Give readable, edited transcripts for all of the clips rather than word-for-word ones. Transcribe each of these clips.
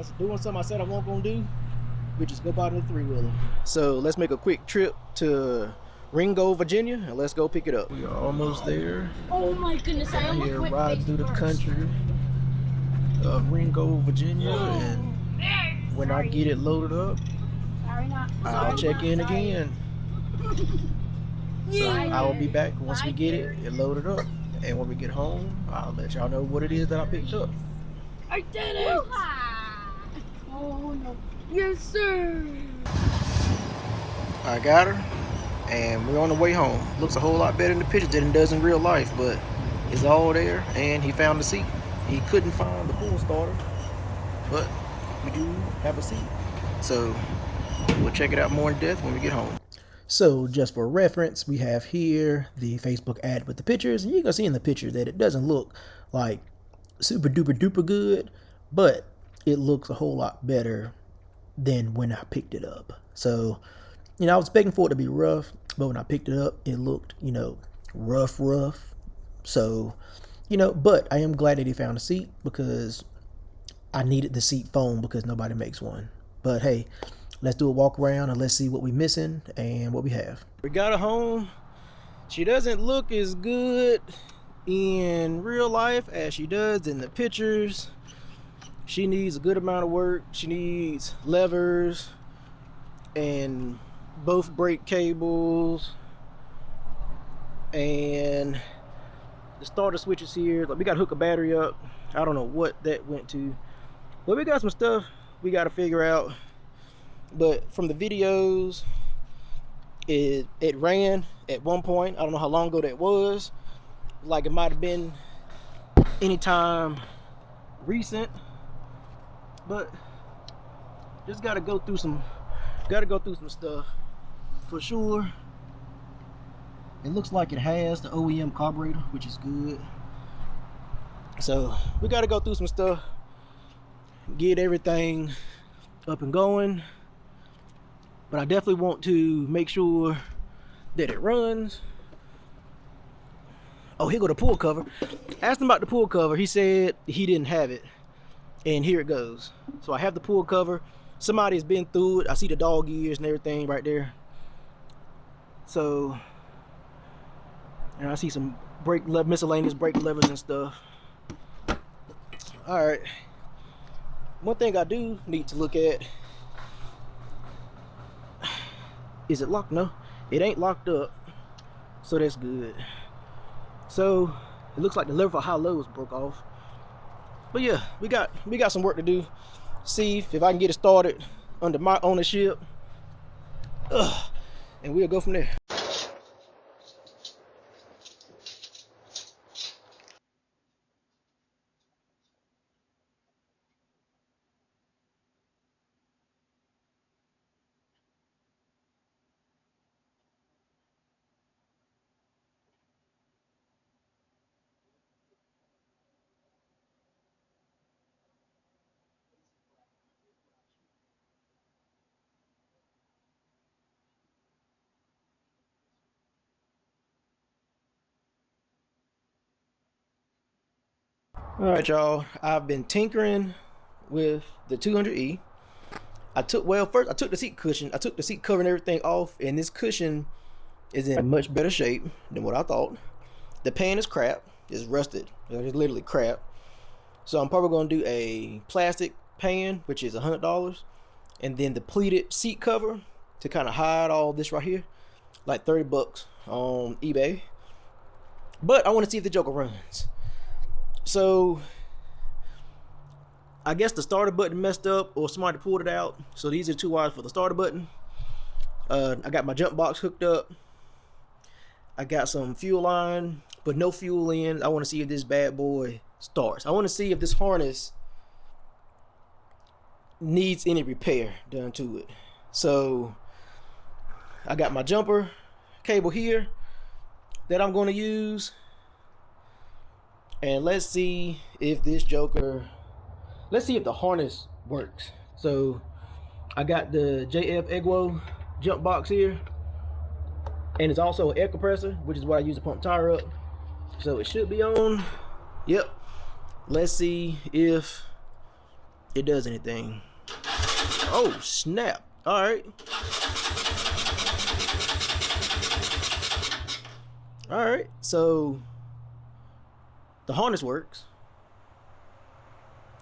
ass doing something I said I won't gonna do, which is go buy the three-wheeler. So let's make a quick trip to Ringo, Virginia, and let's go pick it up. We are almost there. Oh my goodness, I almost Here went riding through the country of Ringo, Virginia, and when I get it loaded up, I'll check in again. So I will be back once we get it loaded up, and when we get home, I'll let y'all know what it is that I picked up. I did it! Oh no. Yes, sir! I got her, and we're on the way home. Looks a whole lot better in the picture than it does in real life, but it's all there, and he found the seat. He couldn't find the pull starter, but we do have a seat. So we'll check it out more in depth when we get home. So just for reference, we have here the Facebook ad with the pictures, and you can see in the picture that it doesn't look like super duper duper good, but it looks a whole lot better than when I picked it up. So, you know, I was expecting for it to be rough, but when I picked it up, it looked, you know, rough. So, you know, but I am glad that he found a seat because I needed the seat foam because nobody makes one. But hey, let's do a walk around and let's see what we're missing and what we have. We got her home. She doesn't look as good in real life as she does in the pictures. She needs a good amount of work. She needs levers and both brake cables and the starter switches here. Like, we got to hook a battery up. I don't know what that went to, but we got some stuff we got to figure out. But from the videos, it ran at one point. I don't know how long ago that was. Like, it might have been anytime recent, but just gotta go through some stuff for sure. It looks like it has the OEM carburetor, which is good. So we gotta go through some stuff, get everything up and going. But I definitely want to make sure that it runs. Oh, here go the pull cover. Asked him about the pull cover. He said he didn't have it. And here it goes. So I have the pull cover. Somebody has been through it. I see the dog ears and everything right there. So, and I see some miscellaneous brake levers and stuff. All right. One thing I do need to look at. Is it locked? No, it ain't locked up. So that's good. So it looks like the lever for high-lows broke off. But yeah, we got some work to do. See if I can get it started under my ownership. And we'll go from there. All right, y'all. I've been tinkering with the 200E. First I took the seat cushion. I took the seat cover and everything off, and this cushion is in much better shape than what I thought. The pan is crap. It's rusted. It's literally crap. So I'm probably gonna do a plastic pan, which is $100, and then the pleated seat cover to kind of hide all this right here, like 30 bucks on eBay. But I want to see if the Joker runs. So I guess the starter button messed up or somebody pulled it out. So these are 2 wires for the starter button. I got my jump box hooked up. I got some fuel line, but no fuel in. I want to see if this bad boy starts. I want to see if this harness needs any repair done to it. So I got my jumper cable here that I'm going to use. And let's see if this Joker, let's see if the harness works. So I got the JF Egwo jump box here, and it's also an air compressor, which is what I use to pump tire up. So it should be on. Yep. Let's see if it does anything. Oh, snap. All right. All right. So the harness works.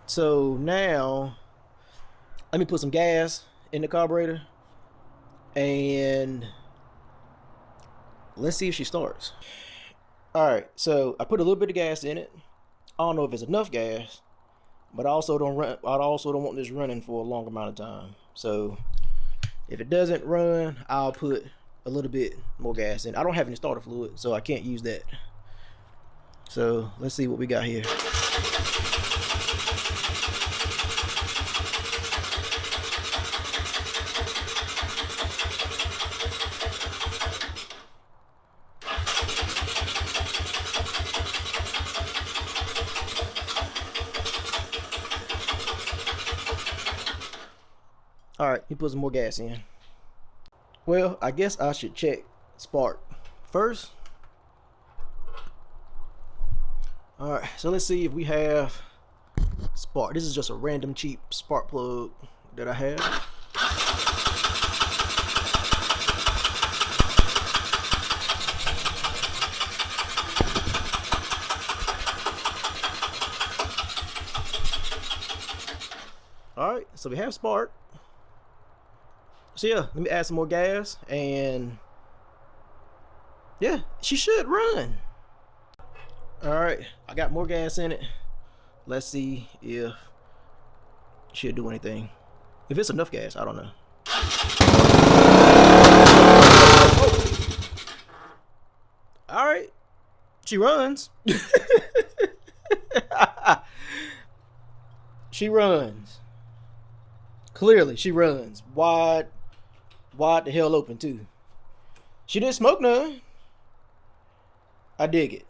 So now let me put some gas in the carburetor and let's see if she starts. All right. So I put a little bit of gas in it. I don't know if it's enough gas, but I also don't want this running for a long amount of time. So if it doesn't run, I'll put a little bit more gas in. I don't have any starter fluid, so I can't use that. So let's see what we got here. All right, he put some more gas in. Well, I guess I should check spark first. All right, so let's see if we have spark. This is just a random cheap spark plug that I have. All right, so we have spark. So yeah, let me add some more gas and yeah, she should run. All right, I got more gas in it. Let's see if she'll do anything. If it's enough gas, I don't know. Oh. All right, she runs. She runs. Clearly, she runs wide the hell open too. She didn't smoke none. I dig it.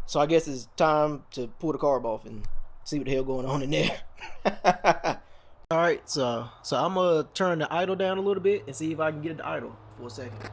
So I guess it's time to pull the carb off and see what the hell going on in there. All right, so I'm gonna turn the idle down a little bit and see if I can get it to idle for a second.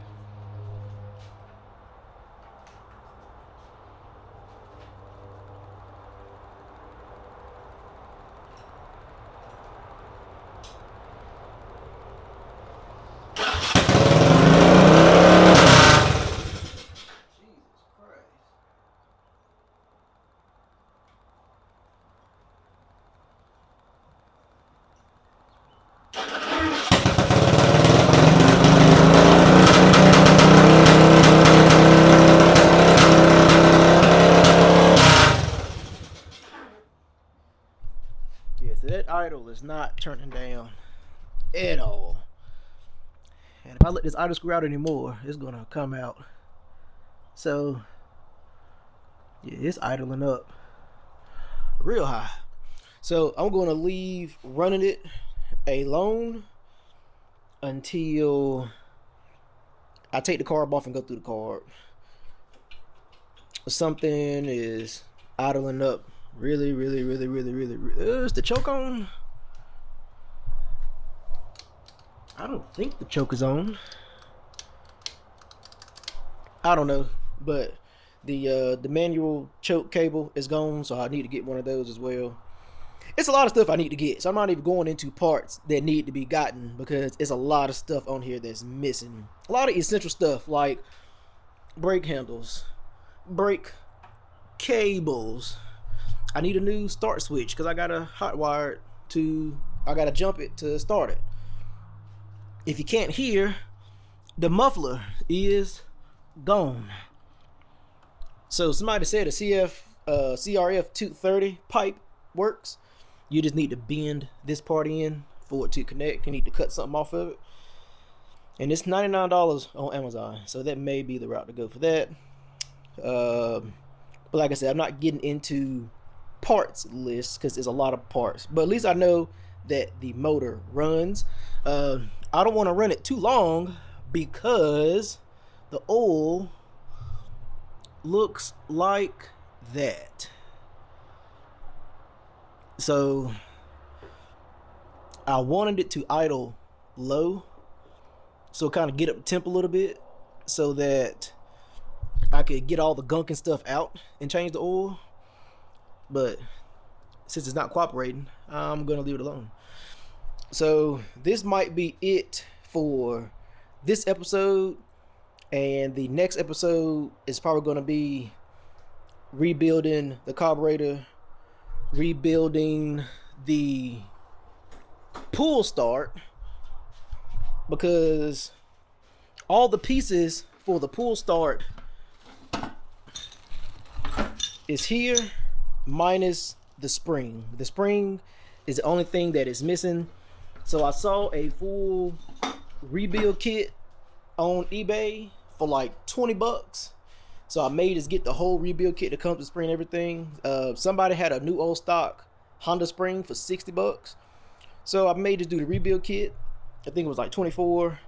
Yeah, so that idle is not turning down at all. And if I let this idle screw out anymore, it's gonna come out. So yeah, it's idling up real high. So I'm gonna leave running it alone until I take the carb off and go through the carb. Something is idling up really. Is the choke on? I don't think the choke is on. I don't know, but the manual choke cable is gone, so I need to get one of those as well. It's a lot of stuff I need to get, so I'm not even going into parts that need to be gotten because it's a lot of stuff on here that's missing. A lot of essential stuff like brake handles, brake cables. I need a new start switch because I got a hot wired to, I got to jump it to start it. If you can't hear, the muffler is gone. So somebody said a CRF 230 pipe works. You just need to bend this part in for it to connect. You need to cut something off of it. And it's $99 on Amazon. So that may be the route to go for that. But like I said, I'm not getting into parts lists because there's a lot of parts. But at least I know that the motor runs. I don't want to run it too long because the oil looks like that. So I wanted it to idle low, so kind of get up the temp a little bit so that I could get all the gunk and stuff out and change the oil. But since it's not cooperating, I'm gonna leave it alone. So this might be it for this episode, and the next episode is probably gonna be rebuilding the carburetor, rebuilding the pull start, because all the pieces for the pull start is here minus the spring. The spring is the only thing that is missing. So I saw a full rebuild kit on eBay for like 20 bucks. So I may just get the whole rebuild kit that comes with spring and everything. Somebody had a new old stock Honda spring for 60 bucks. So I may just do the rebuild kit. I think it was like 24.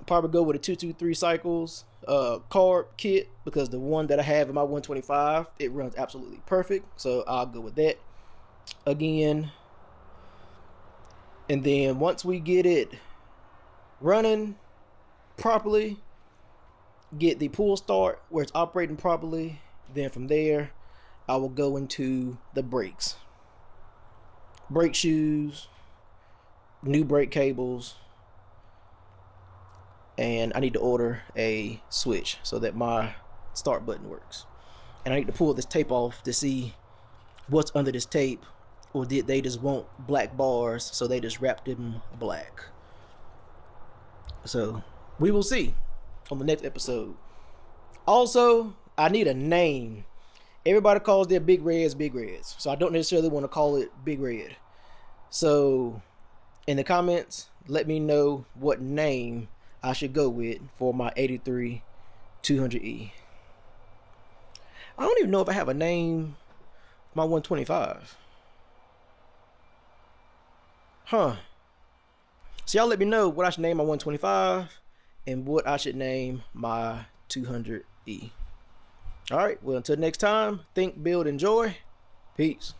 Probably go with a 223 cycles carb kit, because the one that I have in my 125, it runs absolutely perfect. So I'll go with that again. And then once we get it running properly, get the pull start where it's operating properly, then from there I will go into the brakes, brake shoes, new brake cables, and I need to order a switch so that my start button works. And I need to pull this tape off to see what's under this tape, or did they just want black bars, so they just wrapped them black. So we will see on the next episode. Also, I need a name. Everybody calls their big reds, so I don't necessarily want to call it Big Red. So in the comments, let me know what name I should go with for my 83 200E. I don't even know if I have a name for my 125. So y'all let me know what I should name my 125 and what I should name my 200E. All right, well, until next time, think, build, enjoy. Peace.